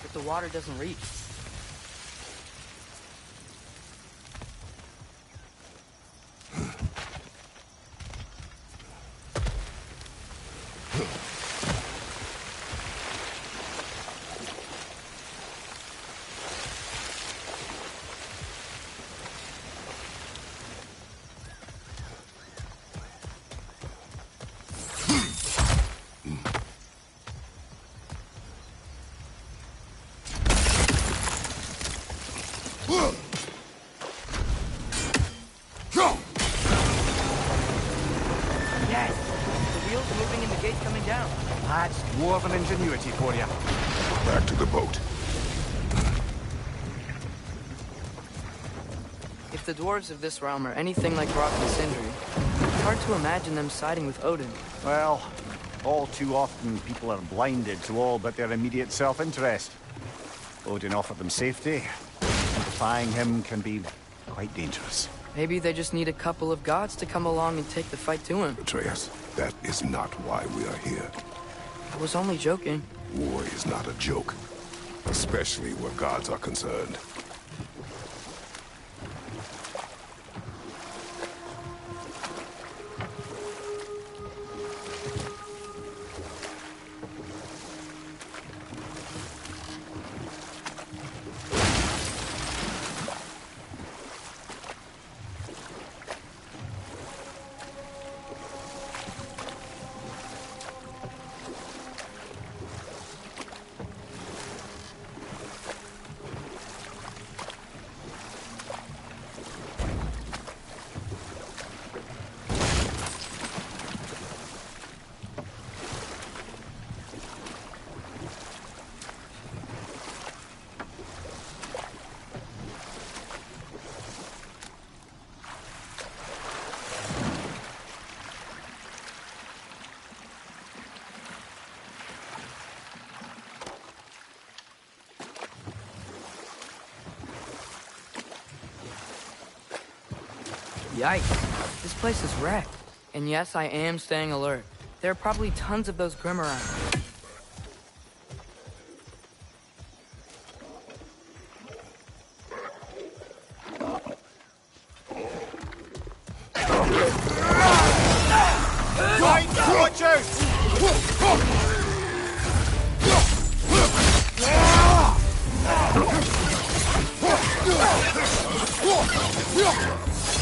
but the water doesn't reach. Yes! The wheel's moving and the gate's coming down. That's dwarven ingenuity for you. Back to the boat. If the dwarves of this realm are anything like Rock and Sindri, it's hard to imagine them siding with Odin. Well, all too often people are blinded to all but their immediate self-interest. Odin offered them safety, and defying him can be quite dangerous. Maybe they just need a couple of gods to come along and take the fight to him. Atreus, that is not why we are here. I was only joking. War is not a joke, especially where gods are concerned. Yikes. This place is wrecked. And yes, I am staying alert. There are probably tons of those Grim around. Watch out!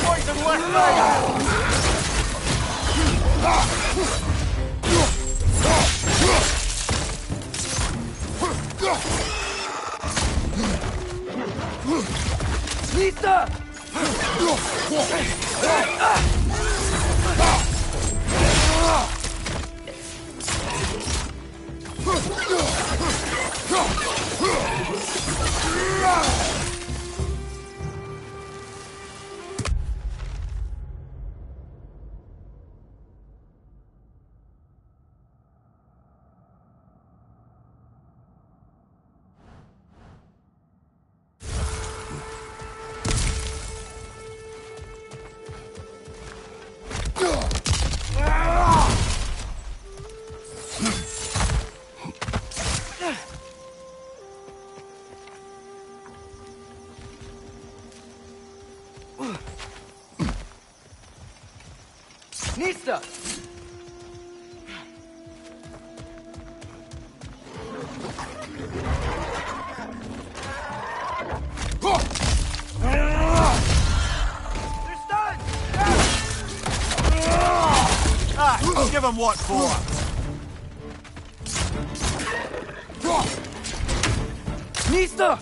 Poison left leg! Lisa! Nista! They're stunned! Ah, give him what for! Nista!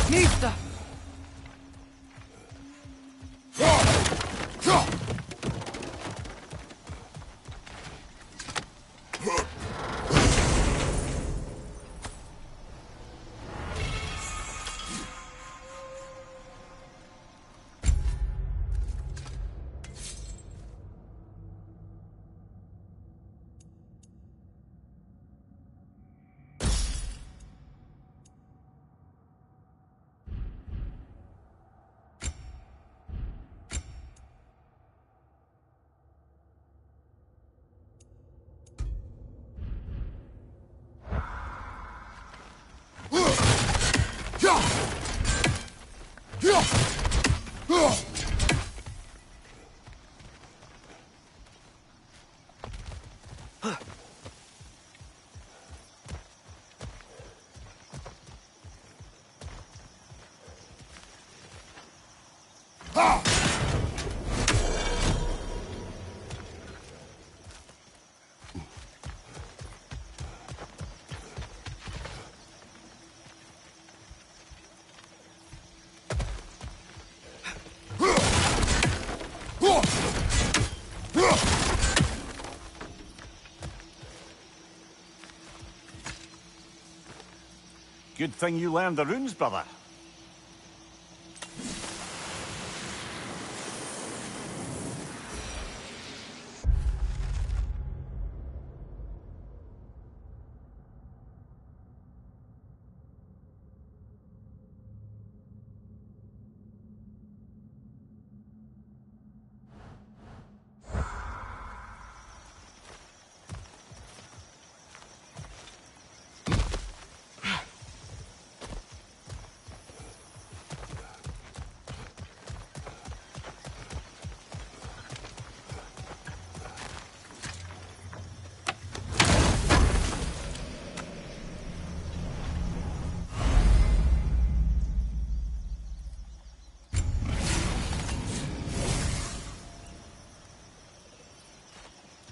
Nista! Good thing you learned the runes, brother.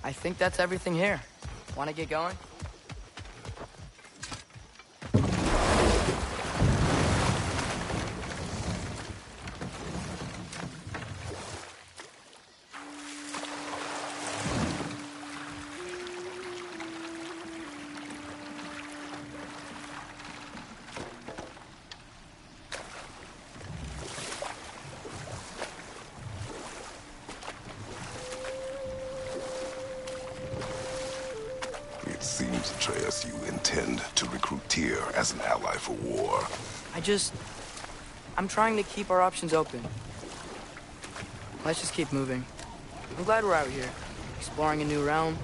I think that's everything here. Want to get going? It seems, Atreus, you intend to recruit Tyr as an ally for war. I'm trying to keep our options open. Let's just keep moving. I'm glad we're out here, exploring a new realm.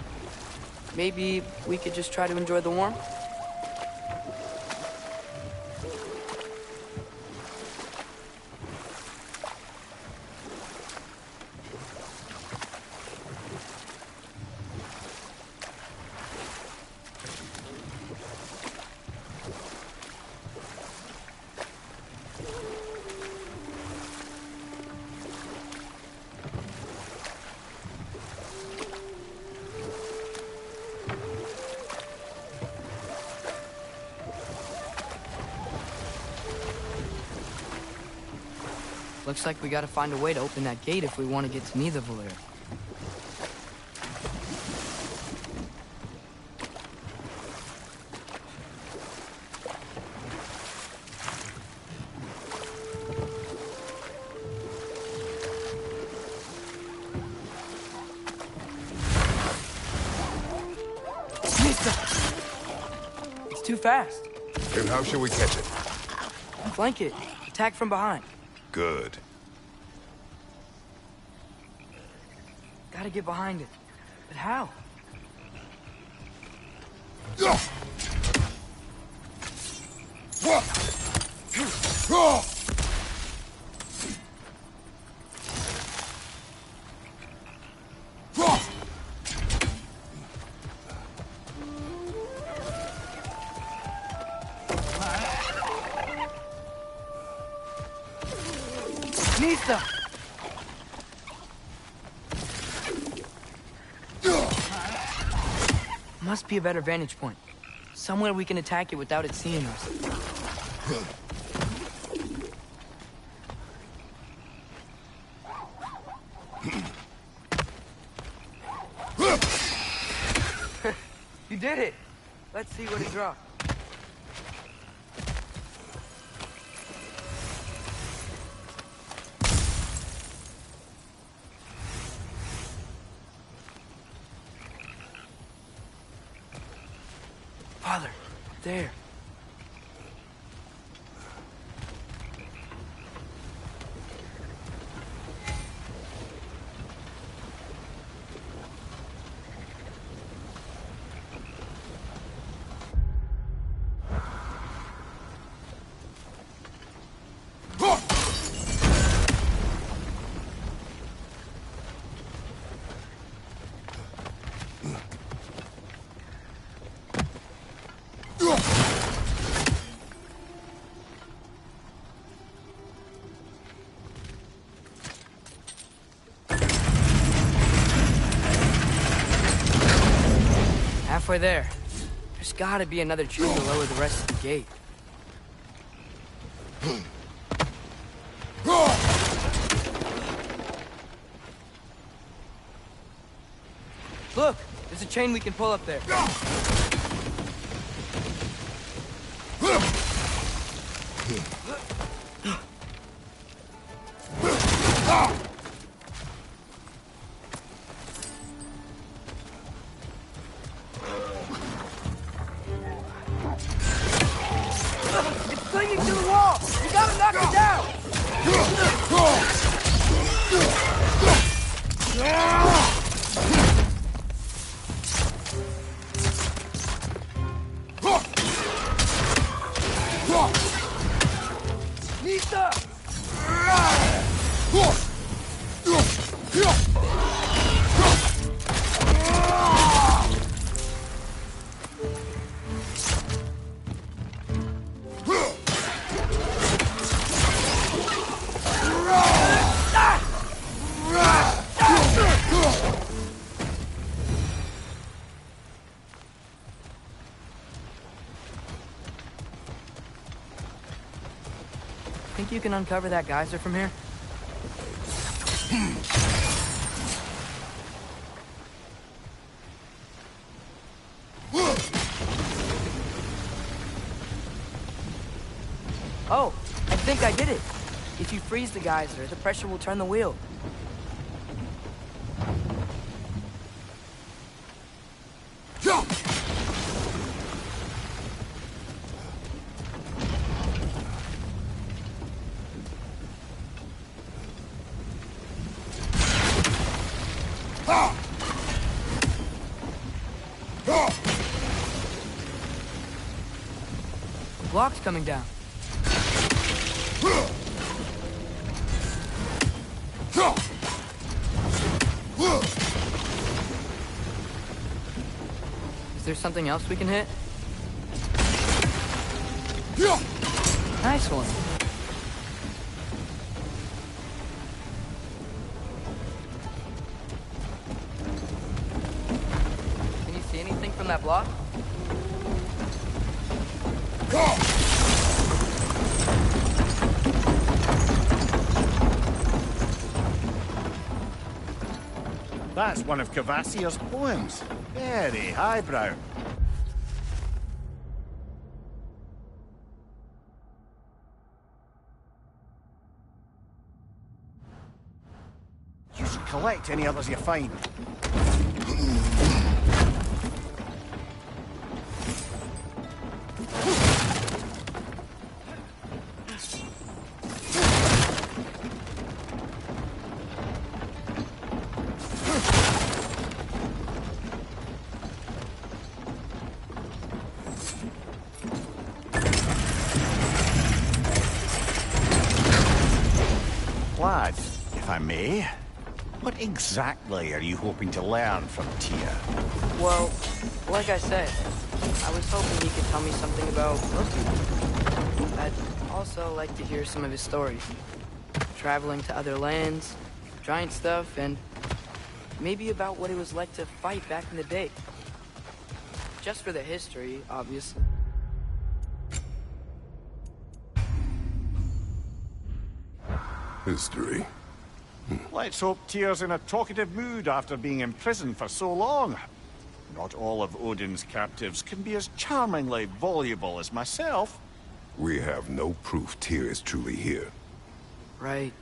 Maybe we could just try to enjoy the warmth? Looks like we gotta find a way to open that gate if we want to get to Nidavellir. It's too fast. Then how shall we catch it? Flank it. Attack from behind. Good. Gotta get behind it. But how? Nista! Must be a better vantage point. Somewhere we can attack it without it seeing us. You did it! Let's see what it dropped. Father, there. halfway there. There's gotta be another chain to lower the rest of the gate. Look, there's a chain we can pull up there. It's clinging to the wall! You gotta knock it down! Nita! Think you can uncover that geyser from here? Oh, I think I did it. If you freeze the geyser, the pressure will turn the wheel. Block's coming down. Is there something else we can hit? Nice one. Can you see anything from that block? That's one of Cavassier's poems. Very highbrow. You should collect any others you find. Lad, if I may, what exactly are you hoping to learn from Tyr? Well, like I said, I was hoping he could tell me something about Loki. I'd also like to hear some of his stories. Traveling to other lands, giant stuff, and maybe about what it was like to fight back in the day. Just for the history, obviously. History. Let's hope Tyr's in a talkative mood after being imprisoned for so long. Not all of Odin's captives can be as charmingly voluble as myself. We have no proof Tyr is truly here. Right.